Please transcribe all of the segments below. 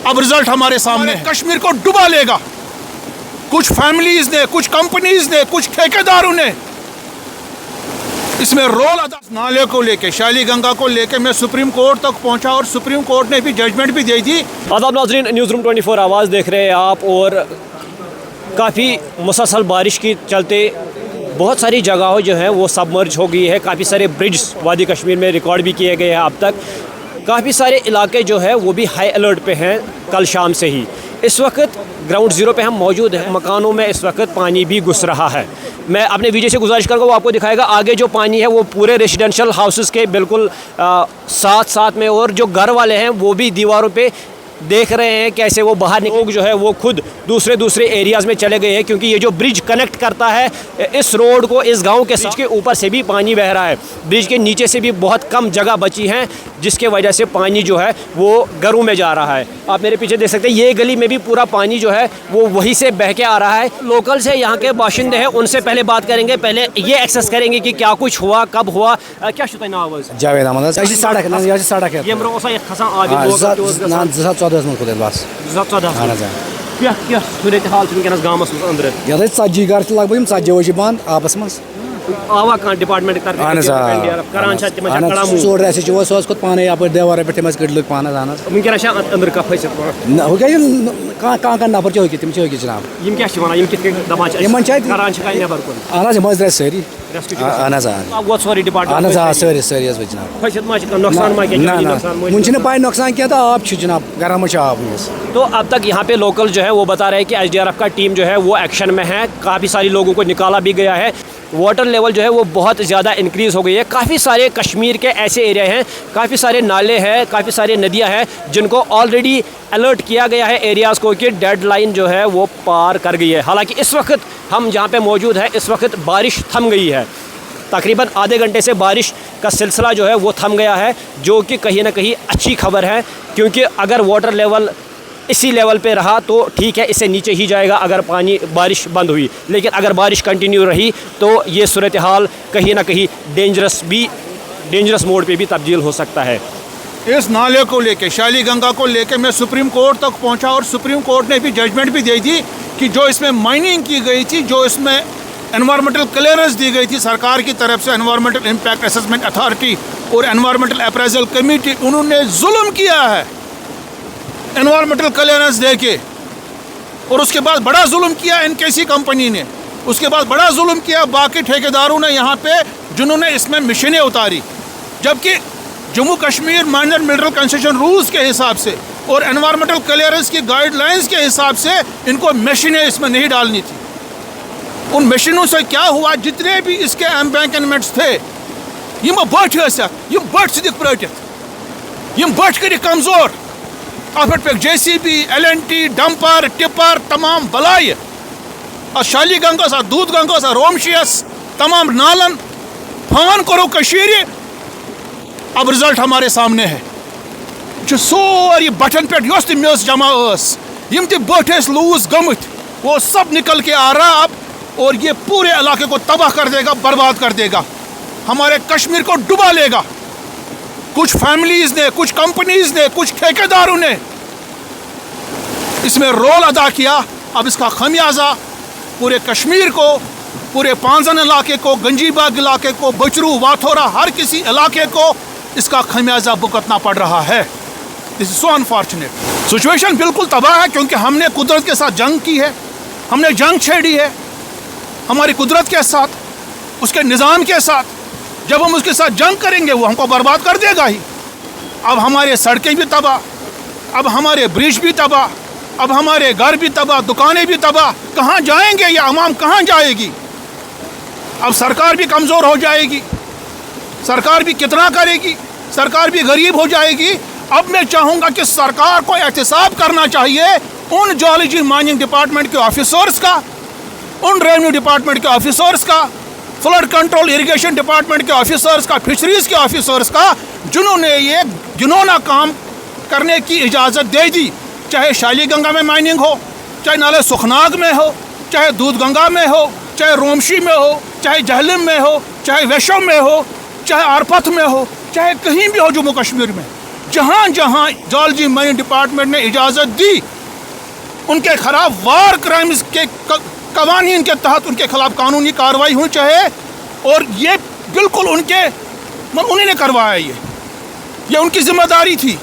अब रिजल्ट हमारे सामने है। कश्मीर को डुबा लेगा। कुछ फैमिलीज ने, कुछ कंपनीज ने, कुछ ठेकेदारों ने इसमें रोल अदा। नाले को लेके, शैली गंगा को लेके मैं सुप्रीम कोर्ट तक पहुंचा और सुप्रीम कोर्ट ने भी जजमेंट भी दे दी। आदाब नाज़रीन, न्यूज़ रूम 24 आवाज़ देख रहे हैं आप। और काफ़ी मुसलसल बारिश की चलते बहुत सारी जगहों जो है वो सबमर्ज हो गई है। काफ़ी सारे ब्रिड्ज वादी कश्मीर में रिकॉर्ड भी किए गए हैं अब तक। काफ़ी सारे इलाके जो है वो भी हाई अलर्ट पे हैं कल शाम से ही। इस वक्त ग्राउंड ज़ीरो पे हम मौजूद हैं। मकानों में इस वक्त पानी भी घुस रहा है। मैं अपने वीडियो से गुजारिश करूँगा, वो आपको दिखाएगा। आगे जो पानी है वो पूरे रेजिडेंशियल हाउसेस के बिल्कुल साथ में, और जो घर वाले हैं वो भी दीवारों पे देख रहे हैं कैसे वो बाहर लोग जो है वो खुद दूसरे एरियाज़ में चले गए हैं, क्योंकि ये जो ब्रिज कनेक्ट करता है इस रोड को इस गांव के साथ, के ऊपर से भी पानी बह रहा है। ब्रिज के नीचे से भी बहुत कम जगह बची है, जिसके वजह से पानी जो है वो घरों में जा रहा है। आप मेरे पीछे देख सकते हैं, ये गली में भी पूरा पानी जो है वो वहीं से बह के आ रहा है। लोकल से यहाँ के बाशिंदे हैं, उनसे पहले बात करेंगे, पहले ये एक्सेस करेंगे कि क्या कुछ हुआ, कब हुआ। क्या शुरू नावज जावेद अहमद सड़क सूरत हाल गाँव अंदर ती घर लग भग 40 बंद आपस मज आवा डिपार्टमेंट सो पाने यप देवार पे तम कड़ लग पान अंदर कह नफर तम जनाब मज सारी सारी मुझे पाई नुकसान क्या था आप जनाब घर में आब। तो अब तक यहाँ पे लोकल जो है वो बता रहे हैं कि SDRF का टीम जो है वो एक्शन में है। काफ़ी सारी लोगों को निकाला भी गया है। वाटर लेवल जो है वो बहुत ज़्यादा इंक्रीज़ हो गई है। काफ़ी सारे कश्मीर के ऐसे एरिया हैं, काफ़ी सारे नाले हैं, काफ़ी सारी नदियां हैं जिनको ऑलरेडी अलर्ट किया गया है एरियाज़ को कि डेड लाइन जो है वो पार कर गई है। हालांकि इस वक्त हम जहाँ पे मौजूद हैं इस वक्त बारिश थम गई है। तकरीबन आधे घंटे से बारिश का सिलसिला जो है वो थम गया है, जो कि कहीं ना कहीं अच्छी खबर है, क्योंकि अगर वाटर लेवल इसी लेवल पे रहा तो ठीक है, इससे नीचे ही जाएगा अगर बारिश बंद हुई। लेकिन अगर बारिश कंटिन्यू रही तो ये सूरत हाल कहीं ना कहीं डेंजरस मोड पे भी तब्दील हो सकता है। इस नाले को लेके, शैली गंगा को लेके मैं सुप्रीम कोर्ट तक पहुंचा और सुप्रीम कोर्ट ने भी जजमेंट भी दे दी कि जो इसमें माइनिंग की गई थी, जो इसमें एनवायरमेंटल क्लियरेंस दी गई थी सरकार की तरफ से, एनवायरमेंटल इम्पैक्ट असेसमेंट अथॉरिटी और एनवायरमेंटल अप्रेजल कमेटी, उन्होंने जुल्म किया है एनवायरमेंटल क्लियरेंस दे के। और उसके बाद बड़ा जुल्म किया NKC कंपनी ने, उसके बाद बड़ा जुल्म किया बाकी ठेकेदारों ने यहाँ पे, जिन्होंने इसमें मशीनें उतारी। जबकि Jammu Kashmir minor mineral concession rules के हिसाब से और एनवायरमेंटल क्लियरेंस की गाइडलाइंस के हिसाब से इनको मशीनें इसमें नहीं डालनी थी। उन मशीनों से क्या हुआ, जितने भी इसके एम्बैंकमेंट्स थे यम बट यम बट सिक पट यम बट कर कमजोर, अत पे JCB, LNT, डंपर, टिपर, तमाम बलाय शाली गंगा सा, दूध गंगा सा, रोमशियस, तमाम नालन फान करो कशीर। अब रिजल्ट हमारे सामने है। जो सोरी बटन पे मेज जमा यम बट लूज गमत वो सब निकल के आ रहा अब, और ये पूरे इलाके को तबाह कर देगा, बर्बाद कर देगा, हमारे कश्मीर को डुबा लेगा। कुछ फैमिलीज ने, कुछ कंपनीज ने, कुछ ठेकेदारों ने इसमें रोल अदा किया। अब इसका खमियाजा पूरे कश्मीर को, पूरे पांजन इलाके को, गंजीबाग इलाके को, बचरू, वाथोरा, हर किसी इलाके को इसका खमियाजा भुगतना पड़ रहा है। This is so unfortunate. Situation बिल्कुल तबाह है, क्योंकि हमने कुदरत के साथ जंग की है, हमने जंग छेड़ी है हमारी कुदरत के साथ, उसके निज़ाम के साथ। जब हम उसके साथ जंग करेंगे वो हमको बर्बाद कर देगा ही। अब हमारे सड़कें भी तबाह, अब हमारे ब्रिज भी तबाह, अब हमारे घर भी तबाह, दुकानें भी तबाह। कहाँ जाएंगे ये अवाम, कहाँ जाएगी? अब सरकार भी कमज़ोर हो जाएगी, सरकार भी कितना करेगी, सरकार भी गरीब हो जाएगी। अब मैं चाहूँगा कि सरकार को एहतसाब करना चाहिए उन जियोलॉजी माइनिंग डिपार्टमेंट के ऑफिसर्स का, उन रेवेन्यू डिपार्टमेंट के ऑफिसर्स का, फ्लड कंट्रोल इरिगेशन डिपार्टमेंट के ऑफिसर्स का, फिशरीज के ऑफिसर्स का, जिन्होंने ये घिनौना काम करने की इजाज़त दे दी। चाहे शैली गंगा में माइनिंग हो, चाहे नाले सुखनाग में हो, चाहे दूध गंगा में हो, चाहे रोमशी में हो, चाहे जहलम में हो, चाहे वैशम में हो, चाहे आरपथ में हो, चाहे कहीं भी हो जम्मू कश्मीर में, जहाँ जहाँ जॉलजी माइनिंग डिपार्टमेंट ने इजाज़त दी उनके खिलाफ वार क्राइम्स के कवानीन के तहत उनके खिलाफ कानूनी कार्रवाई होनी चाहिए। और ये बिल्कुल उन्हीं ने करवाया, ये उनकी जिम्मेदारी थी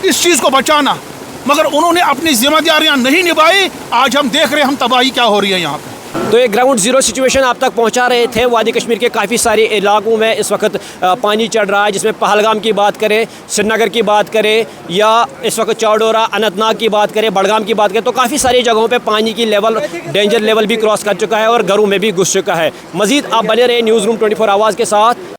इस चीज़ को बचाना, मगर उन्होंने अपनी जिम्मेदारियां नहीं निभाई। आज हम देख रहे हैं हम तबाही क्या हो रही है यहाँ पे। तो एक ग्राउंड ज़ीरो सिचुएशन आप तक पहुंचा रहे थे। वादी कश्मीर के काफ़ी सारे इलाकों में इस वक्त पानी चढ़ रहा है, जिसमें पहलगाम की बात करें, श्रीनगर की बात करें, या इस वक्त चौडोरा अनंतनाग की बात करें, बड़गाम की बात करें, तो काफ़ी सारी जगहों पे पानी की लेवल, डेंजर लेवल भी क्रॉस कर चुका है और घरों में भी घुस चुका है। मज़ीद आप बने रहे न्यूज़ रूम 24 आवाज़ के साथ।